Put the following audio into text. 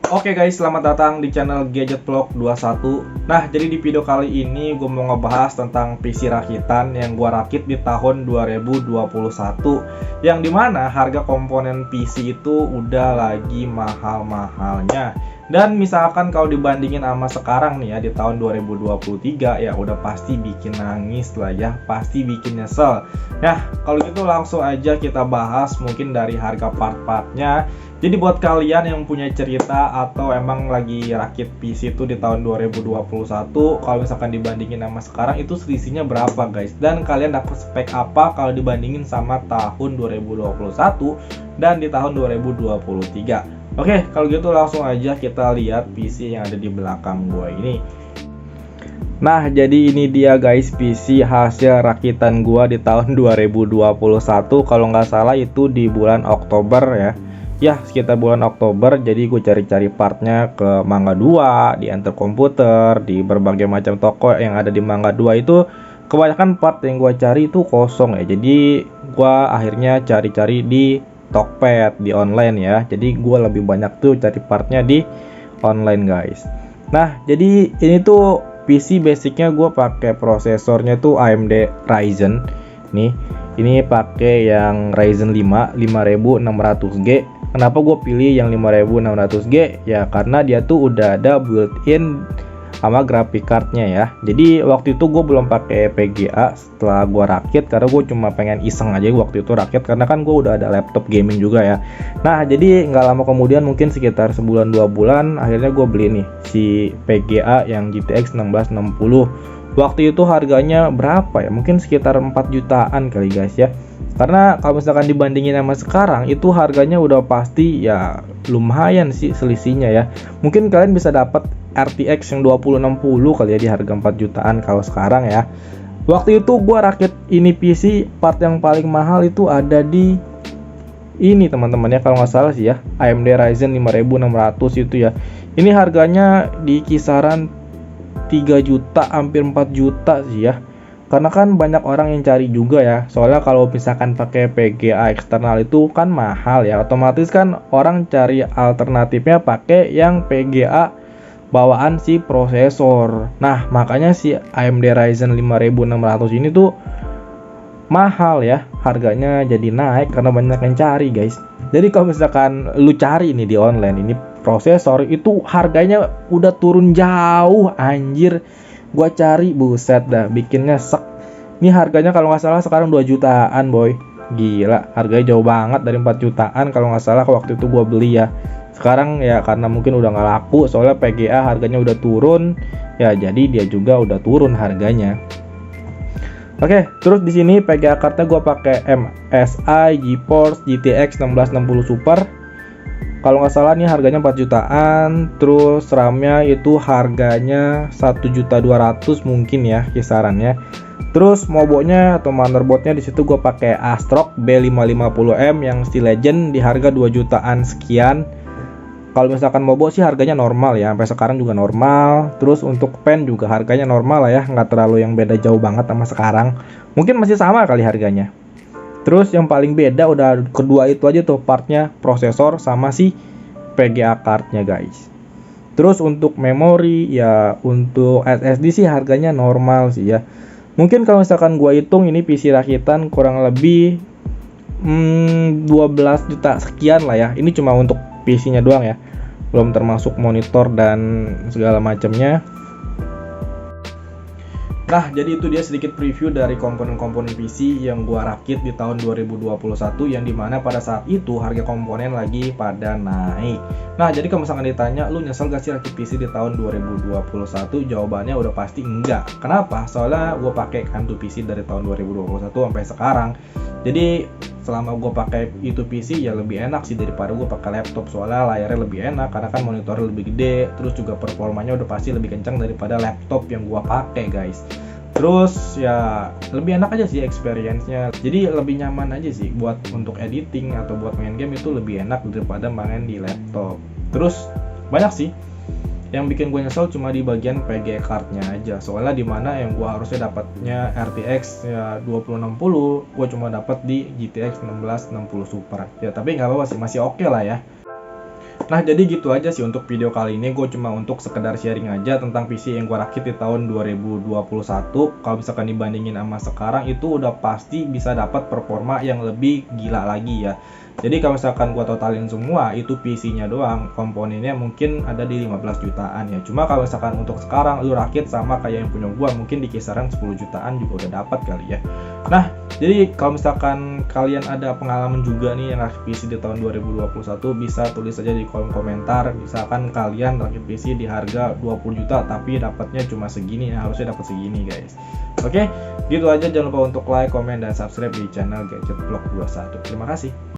Oke guys, selamat datang di channel Gadget Vlog 21. Nah, jadi di video kali ini gue mau ngebahas tentang PC rakitan yang gue rakit di tahun 2021, yang dimana harga komponen PC itu udah lagi mahal-mahalnya. Dan misalkan kalau dibandingin sama sekarang nih ya, di tahun 2023 ya udah pasti bikin nangis lah ya, pasti bikin nyesel. Nah, kalau gitu langsung aja kita bahas mungkin dari harga part-partnya. Jadi buat kalian yang punya cerita atau emang lagi rakit PC itu di tahun 2021, kalau misalkan dibandingin sama sekarang itu selisihnya berapa guys? Dan kalian dapat spek apa kalau dibandingin sama tahun 2021 dan di tahun 2023? Oke, kalau gitu langsung aja kita lihat PC yang ada di belakang gua ini. Nah, jadi ini dia guys PC hasil rakitan gua di tahun 2021. Kalau nggak salah itu di bulan Oktober ya. Ya, sekitar bulan Oktober. Jadi gue cari-cari partnya ke Mangga 2, di Enter Komputer, di berbagai macam toko yang ada di Mangga 2 itu kebanyakan part yang gue cari itu kosong ya. Jadi gue akhirnya cari-cari di Tokped, di online ya. Jadi gue lebih banyak tuh cari partnya di online guys. Nah, jadi ini tuh PC basicnya gue pakai prosesornya tuh AMD Ryzen nih. Ini pakai yang Ryzen 5 5600G. Kenapa gue pilih yang 5600G? Ya karena dia tuh udah ada built-in sama graphic cardnya ya. Jadi waktu itu gue belum pakai VGA setelah gue rakit, karena gue cuma pengen iseng aja waktu itu rakit, karena kan gue udah ada laptop gaming juga ya. Nah, jadi nggak lama kemudian, mungkin sekitar sebulan 2 bulan, akhirnya gue beli nih si VGA yang GTX 1660. Waktu itu harganya berapa ya? Mungkin sekitar 4 jutaan kali guys ya. Karena kalau misalkan dibandingin sama sekarang, itu harganya udah pasti ya lumayan sih selisihnya ya. Mungkin kalian bisa dapat RTX yang 2060 kali ya di harga 4 jutaan kalau sekarang ya. Waktu itu gua rakit ini PC, part yang paling mahal itu ada di ini teman-teman ya, kalau nggak salah sih ya, AMD Ryzen 5600 itu ya. Ini harganya di kisaran 3 juta hampir 4 juta sih ya. Karena kan banyak orang yang cari juga ya. Soalnya kalau misalkan pakai VGA eksternal itu kan mahal ya. Otomatis kan orang cari alternatifnya pakai yang VGA bawaan si prosesor. Nah, makanya si AMD Ryzen 5600 ini tuh mahal ya. Harganya jadi naik karena banyak yang cari guys. Jadi kalau misalkan lu cari ini di online, ini prosesor itu harganya udah turun jauh anjir. Gua cari buset dah, bikinnya sek. Ini harganya kalau nggak salah sekarang 2 jutaan boy. Gila, harganya jauh banget dari 4 jutaan kalau nggak salah waktu itu gua beli ya. Sekarang ya karena mungkin udah nggak laku, soalnya VGA harganya udah turun. Ya jadi dia juga udah turun harganya. Oke, terus di sini VGA cardnya gua pakai MSI GeForce GTX 1660 Super. Kalau nggak salah nih harganya 4 jutaan. Terus RAM-nya itu harganya 1.200.000 mungkin ya kisarannya. Terus motherboardnya atau motherboardnya di situ gue pakai ASRock B550M yang Steel Legend di harga 2 jutaan sekian. Kalau misalkan motherboard sih harganya normal ya, sampai sekarang juga normal. Terus untuk pen juga harganya normal lah ya, nggak terlalu yang beda jauh banget sama sekarang. Mungkin masih sama kali harganya. Terus yang paling beda udah kedua itu aja tuh partnya, prosesor sama si VGA cardnya guys. Terus untuk memori ya, untuk SSD sih harganya normal sih ya. Mungkin kalau misalkan gua hitung ini PC rakitan kurang lebih 12 juta sekian lah ya. Ini cuma untuk PC-nya doang ya, belum termasuk monitor dan segala macamnya. Nah, jadi itu dia sedikit preview dari komponen-komponen PC yang gua rakit di tahun 2021, yang dimana pada saat itu harga komponen lagi pada naik. Nah, jadi kalau misalkan ditanya, lu nyesel gak sih rakit PC di tahun 2021? Jawabannya udah pasti enggak. Kenapa? Soalnya gua pakai kan tuh PC dari tahun 2021 sampai sekarang. Jadi selama gue pakai itu PC ya lebih enak sih daripada gue pakai laptop, soalnya layarnya lebih enak karena kan monitornya lebih gede, terus juga performanya udah pasti lebih kencang daripada laptop yang gue pakai guys. Terus ya lebih enak aja sih experience-nya, jadi lebih nyaman aja sih buat untuk editing atau buat main game itu lebih enak daripada main di laptop. Terus banyak sih yang bikin gue nyesel cuma di bagian VGA cardnya aja, soalnya dimana yang gue harusnya dapatnya RTX ya 2060, gue cuma dapat di GTX 1660 Super ya, tapi nggak apa-apa sih, masih oke lah ya. Nah, jadi gitu aja sih untuk video kali ini. Gue cuma untuk sekedar sharing aja tentang PC yang gue rakit di tahun 2021. Kalau misalkan dibandingin sama sekarang, itu udah pasti bisa dapat performa yang lebih gila lagi ya. Jadi kalau misalkan gue totalin semua, itu PC-nya doang, komponennya mungkin ada di 15 jutaan ya. Cuma kalau misalkan untuk sekarang lu rakit sama kayak yang punya gue, mungkin di kisaran 10 jutaan juga udah dapat kali ya. Nah, jadi kalau misalkan kalian ada pengalaman juga nih yang rakit PC di tahun 2021, bisa tulis aja di kolom komentar. Misalkan kalian rakit PC di harga 20 juta tapi dapatnya cuma segini, ya harusnya dapat segini guys. Oke, gitu aja. Jangan lupa untuk like, komen, dan subscribe di channel Gadget Vlog 21. Terima kasih.